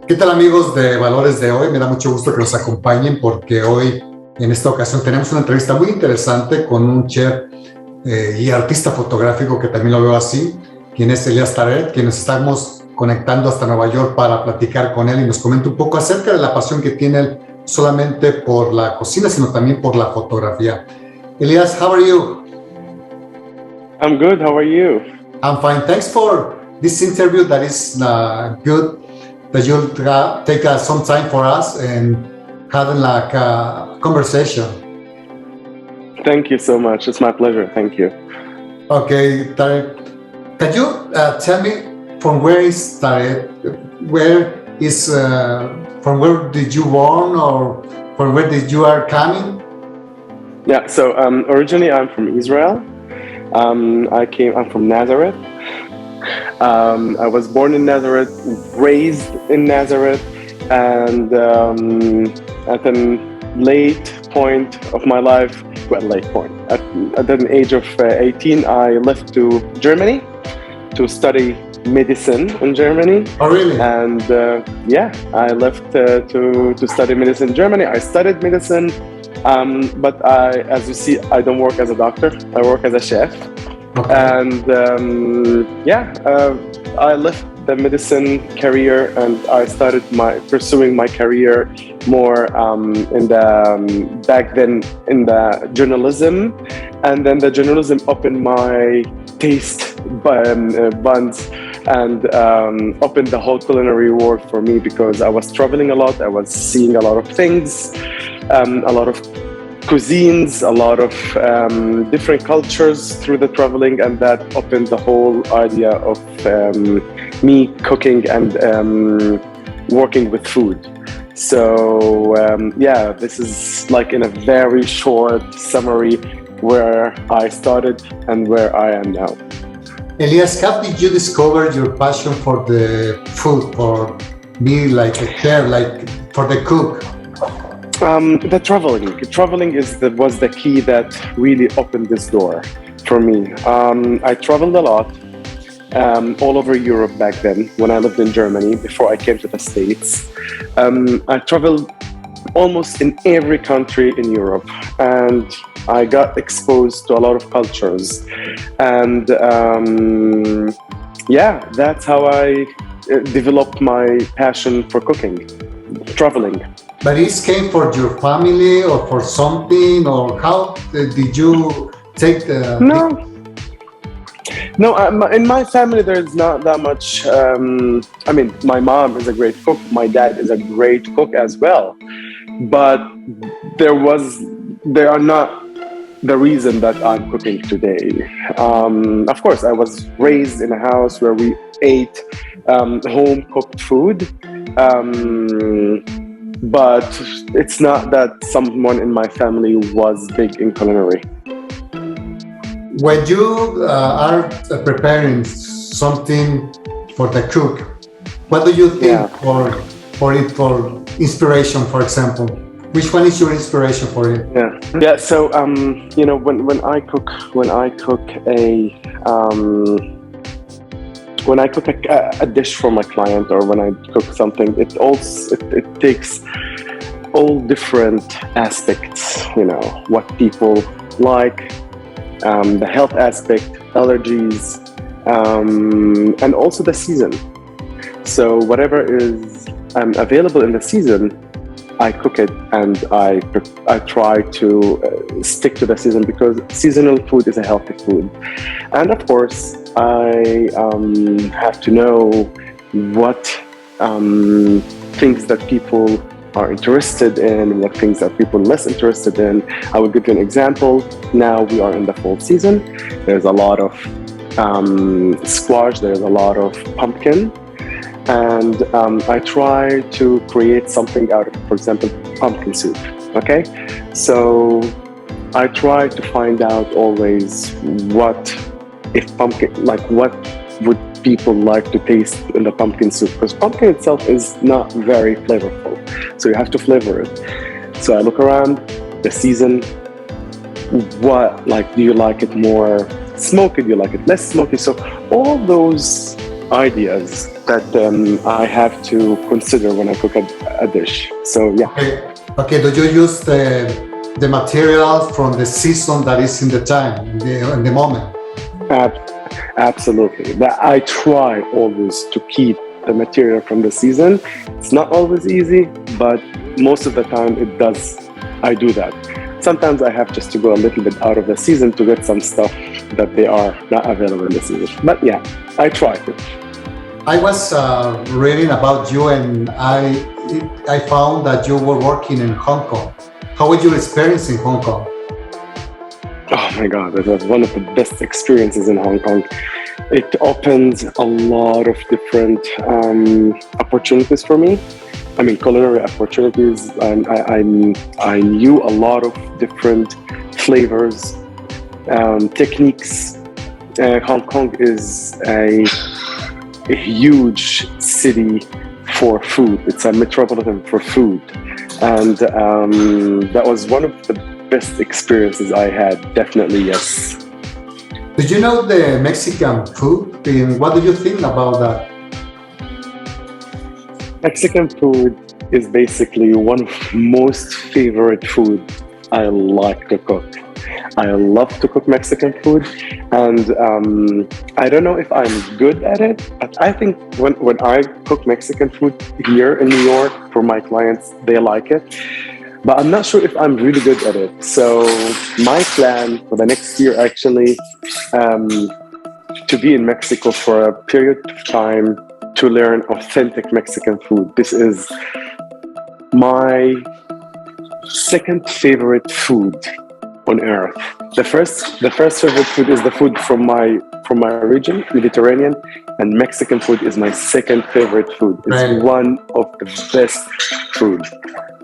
¿Qué tal amigos de Valores de hoy? Me da mucho gusto que nos acompañen porque hoy, en esta ocasión, tenemos una entrevista muy interesante con un chef y artista fotográfico que también lo veo así, quien es Elias Tarek, quien nos estamos conectando hasta Nueva York para platicar con él y nos comenta un poco acerca de la pasión que tiene él solamente por la cocina, sino también por la fotografía. Elias, how are you? I'm good. How are you? I'm fine. Thanks for this interview that is good, that you'll take some time for us and having like a conversation. Thank you so much. It's my pleasure. Thank you. Okay, Tarek, can you tell me from where is Tarek? From where did you born or from where did you are coming? Yeah. So originally I'm from Israel. I'm from Nazareth. I was born in Nazareth, raised in Nazareth, and at a late point of my life, at an age of 18, I left to Germany to study medicine in Germany. Oh, really? And I left to study medicine in Germany. I studied medicine, but as you see, I don't work as a doctor. I work as a chef. Okay. And I left the medicine career and I started pursuing my career more back then in the journalism, and then the journalism opened my taste buds and opened the whole culinary world for me, because I was traveling a lot. I was seeing a lot of things, a lot of cuisines, a lot of different cultures through the traveling, and that opened the whole idea of me cooking and working with food. So this is like in a very short summary where I started and where I am now. Elias, how did you discover your passion for the food, for be like a chef, like for the cook? The traveling was the key that really opened this door for me. I traveled a lot all over Europe back then when I lived in Germany before I came to the States. I traveled almost in every country in Europe, and I got exposed to a lot of cultures. And that's how I developed my passion for cooking, traveling. But this came for your family or for something, or how did you take the... No, in my family there's not that much. My mom is a great cook. My dad is a great cook as well. But they are not the reason that I'm cooking today. Of course, I was raised in a house where we ate home-cooked food. But it's not that someone in my family was big in culinary. When you are preparing something for the cook, what do you think for inspiration, for example? Which one is your inspiration for it? Yeah. So when I cook a dish for my client, or when I cook something, it takes all different aspects, what people like, the health aspect, allergies, and also the season. So whatever is available in the season, I cook it, and I try to stick to the season, because seasonal food is a healthy food. And of course, I have to know what things that people are interested in, what things that people are less interested in. I will give you an example. Now we are in the fall season. There's a lot of squash, there's a lot of pumpkin. And I try to create something out of, for example, pumpkin soup. Okay, so I try to find out always what would people like to taste in the pumpkin soup, because pumpkin itself is not very flavorful, so you have to flavor it. So I look around the season. Do you like it more smoky? Do you like it less smoky? So all those ideas that I have to consider when I cook a dish. So yeah. Okay. Do you use the materials from the season that is in the time, in the moment? Absolutely. That I try always to keep the material from the season. It's not always easy, but most of the time I do that. Sometimes I have just to go a little bit out of the season to get some stuff that they are not available in the season. But yeah, I try to. I was reading about you, and I found that you were working in Hong Kong. How was your experience in Hong Kong? Oh my God, it was one of the best experiences in Hong Kong. It opened a lot of different opportunities for me. I mean, culinary opportunities. I knew a lot of different flavors, techniques. Hong Kong is a huge city for food. It's a metropolitan for food. And that was one of the best experiences I had, definitely, yes. Did you know the Mexican food? And what do you think about that? Mexican food is basically one of most favorite food I like to cook. I love to cook Mexican food, and I don't know if I'm good at it, but I think when I cook Mexican food here in New York for my clients, they like it. But I'm not sure if I'm really good at it. So my plan for the next year actually to be in Mexico for a period of time to learn authentic Mexican food. This is my second favorite food on earth. The first favorite food is the food from my region, Mediterranean, and Mexican food is my second favorite food. It's right. One of the best food.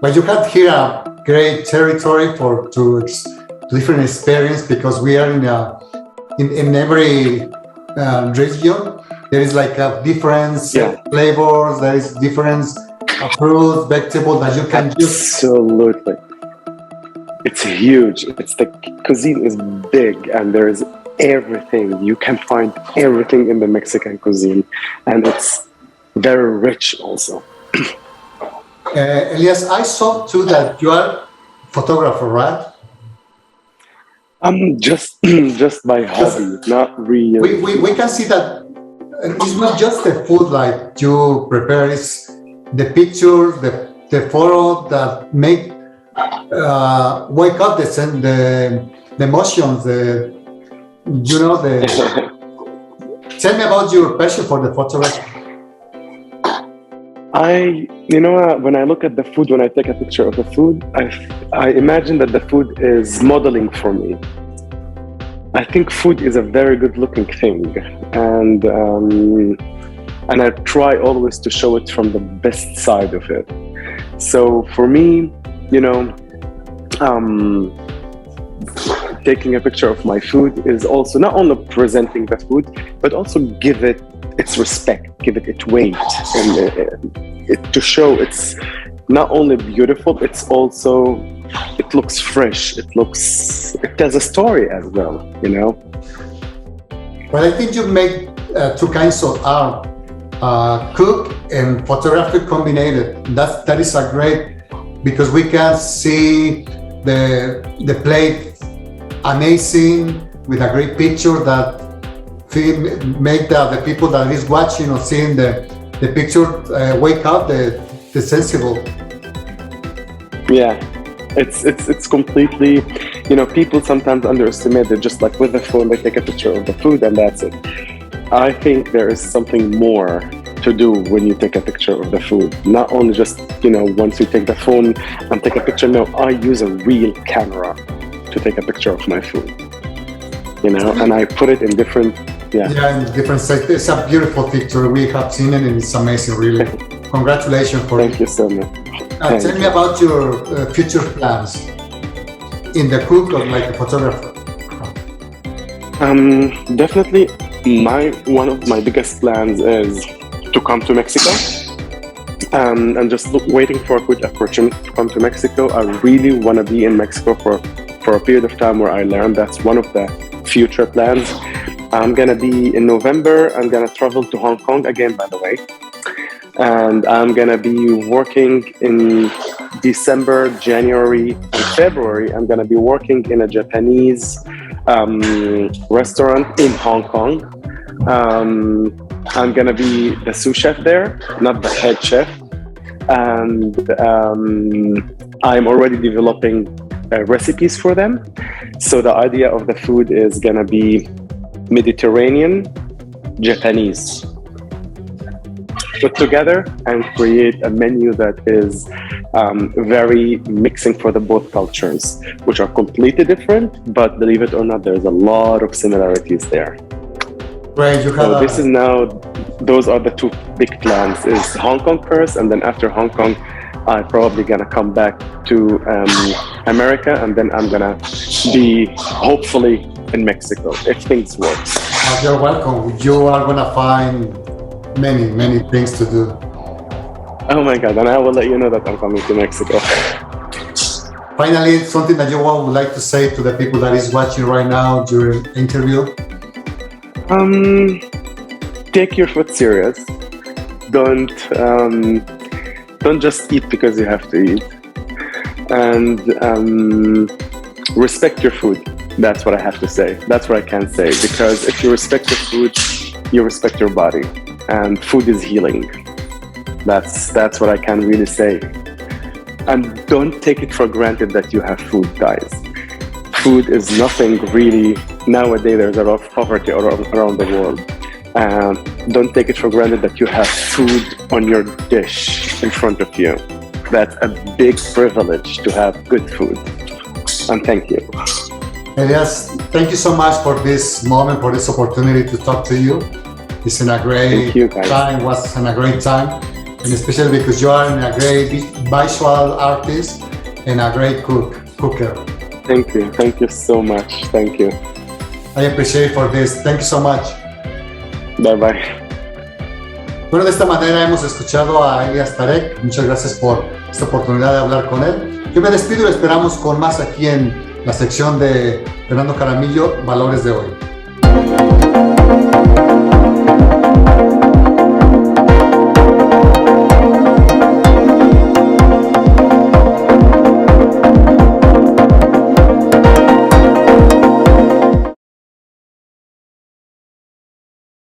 But you have here a great territory to different experience, because we are in every region. There is like a different flavors. There is different fruits, vegetables that you can use. Absolutely. It's huge. The cuisine is big, and there is everything. You can find everything in the Mexican cuisine, and it's very rich also. Elias, I saw too that you are a photographer, right? Just by hobby, not really. We can see that it's not just the food like you prepare, it's the pictures, the photo that make wake up the emotions, Tell me about your passion for the photography. When I look at the food, when I take a picture of the food, I imagine that the food is modeling for me. I think food is a very good looking thing, and I try always to show it from the best side of it. So for me, taking a picture of my food is also not only presenting the food, but also give it its respect, give it its weight, and to show it's not only beautiful, it looks fresh, it tells a story as well, Well, I think you make two kinds of art, cook and photography combined. That is a great, because we can see the plate amazing with a great picture that make the people that is watching or seeing the picture wake up the sensible. Yeah, it's completely, people sometimes underestimate that just like with the phone, they take a picture of the food and that's it. I think there is something more to do when you take a picture of the food. Not only just, once you take the phone and take a picture. No, I use a real camera to take a picture of my food, and I put it in different, in different sites. It's a beautiful picture. We have seen it and it's amazing, really. Congratulations for Thank you so much. Tell me about your future plans in the cook or like a photographer. Definitely, one of my biggest plans is to come to Mexico. And just waiting for a good opportunity to come to Mexico. I really want to be in Mexico for a period of time where I learn. That's one of the future plans. I'm gonna be in November. I'm gonna travel to Hong Kong again, by the way, and I'm gonna be working in December, January, and February. I'm gonna be working in a Japanese restaurant in Hong Kong. I'm gonna be the sous chef there, not the head chef, and I'm already developing recipes for them. So the idea of the food is gonna be Mediterranean, Japanese, put together and create a menu that is very mixing for the both cultures, which are completely different, but believe it or not, there's a lot of similarities there. Great, so this is now, those are the two big plans, is Hong Kong first, and then after Hong Kong, I'm probably gonna come back to America, and then I'm gonna be hopefully in Mexico, if things work. You're welcome. You are gonna find many things to do. Oh my God, and I will let you know that I'm coming to Mexico. Finally, something that you would like to say to the people that is watching right now during interview? Take your food serious. Don't just eat because you have to eat. And respect your food. That's what I have to say. That's what I can say. Because if you respect your food, you respect your body. And food is healing. That's what I can really say. And don't take it for granted that you have food, guys. Food is nothing really. Nowadays, there's a lot of poverty around the world. Don't take it for granted that you have food on your dish in front of you. That's a big privilege to have good food. And thank you. Elias, thank you so much for this moment, for this opportunity to talk to you. It's in a great time, was in a great time. And especially because you are a great visual artist and a great cooker. Thank you so much, thank you. I appreciate for this, thank you so much. Bye bye. Bueno, de esta manera hemos escuchado a Elias Tarek. Muchas gracias por esta oportunidad de hablar con él. Yo me despido y lo esperamos con más aquí en la sección de Fernando Jaramillo, Valores de hoy.